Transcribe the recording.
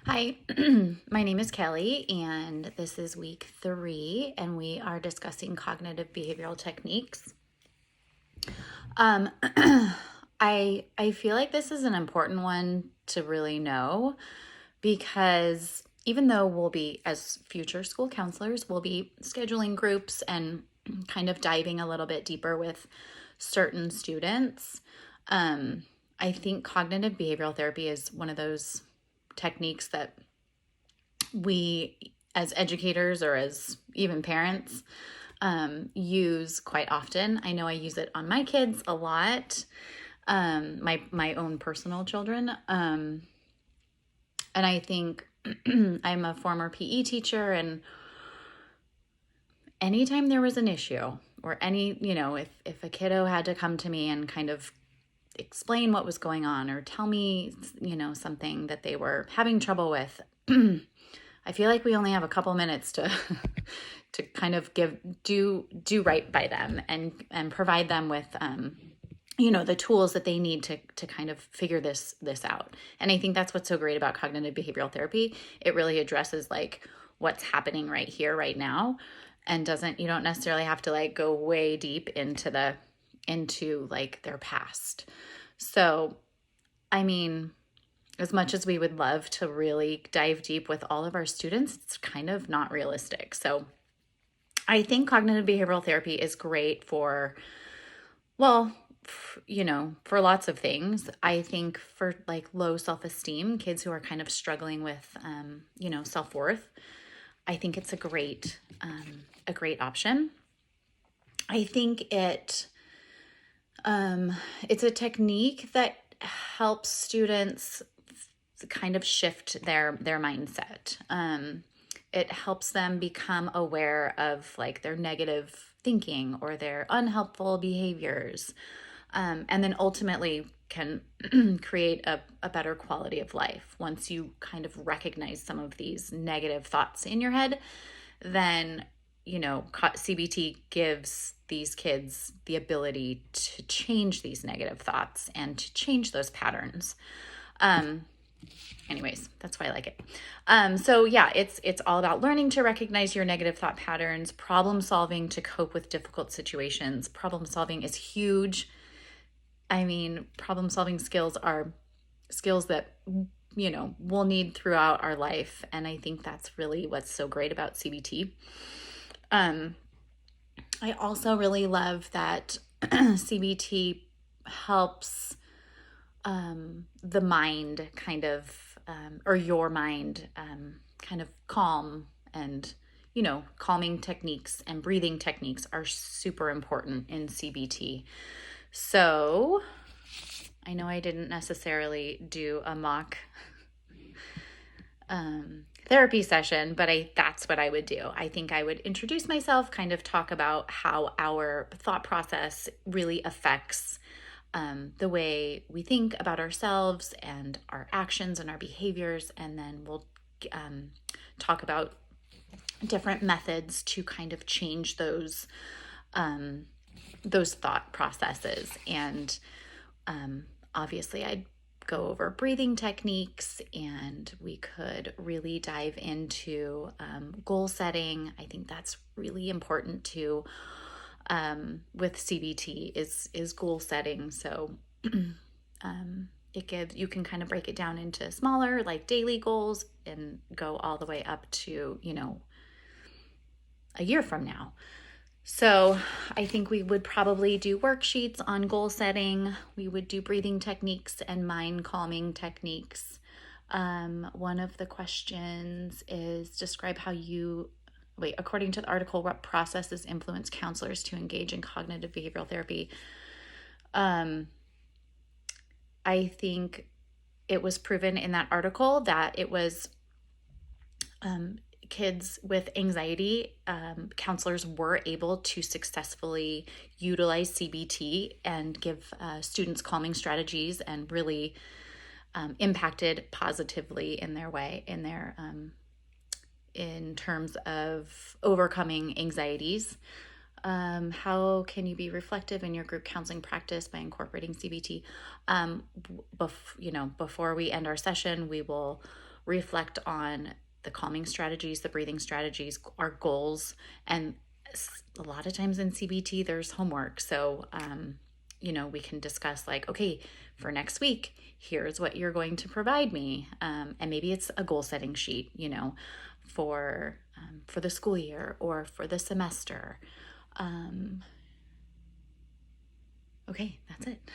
Hi, my name is Kelly, and this is week 3, and we are discussing cognitive behavioral techniques. Um, I feel like this is an important one to really know because even though we'll be, as future school counselors, we'll be scheduling groups and kind of diving a little bit deeper with certain students. Um, I think cognitive behavioral therapy is one of those techniques that we as educators or as even parents use quite often. I know I use it on my kids a lot, my own personal children, and I think I'm a former PE teacher, and anytime there was an issue or if a kiddo had to come to me and kind of explain what was going on or tell me something that they were having trouble with, I feel like we only have a couple minutes to to kind of do right by them and provide them with the tools that they need to kind of figure this out. And I think that's what's so great about cognitive behavioral therapy. It really addresses like what's happening right here, right now, and you don't necessarily have to like go way deep into like their past. So, I mean, as much as we would love to really dive deep with all of our students, it's kind of not realistic. So I think cognitive behavioral therapy is great for, well, for lots of things. I think for like low self-esteem, kids who are kind of struggling with, self-worth, I think it's a great option. I think it's a technique that helps students kind of shift their mindset. It helps them become aware of like their negative thinking or their unhelpful behaviors, and then ultimately can create a better quality of life. Once you kind of recognize some of these negative thoughts in your head, then CBT gives these kids the ability to change these negative thoughts and to change those patterns. Anyways, that's why I like it. So yeah, it's all about learning to recognize your negative thought patterns, problem solving to cope with difficult situations. Problem solving is huge. I mean, problem solving skills are skills that we'll need throughout our life, and I think that's really what's so great about CBT. I also really love that CBT helps the mind kind of, or your mind kind of calm, and calming techniques and breathing techniques are super important in CBT. So I know I didn't necessarily do a mock therapy session, but that's what I would do. I think I would introduce myself, kind of talk about how our thought process really affects the way we think about ourselves and our actions and our behaviors, and then we'll talk about different methods to kind of change those thought processes. And obviously I'd go over breathing techniques, and we could really dive into goal setting. I think that's really important too, with CBT is goal setting. So you can kind of break it down into smaller like daily goals and go all the way up to a year from now. So I think we would probably do worksheets on goal setting. We would do breathing techniques and mind calming techniques. One of the questions is describe how according to the article, what processes influence counselors to engage in cognitive behavioral therapy? I think it was proven in that article that it was kids with anxiety, counselors were able to successfully utilize CBT and give students calming strategies, and really impacted positively in terms of overcoming anxieties. How can you be reflective in your group counseling practice by incorporating CBT? Before we end our session, we will reflect on the calming strategies, the breathing strategies, our goals. And a lot of times in CBT, there's homework. So, we can discuss like, okay, for next week, here's what you're going to provide me. And maybe it's a goal setting sheet, for the school year or for the semester. Okay, that's it.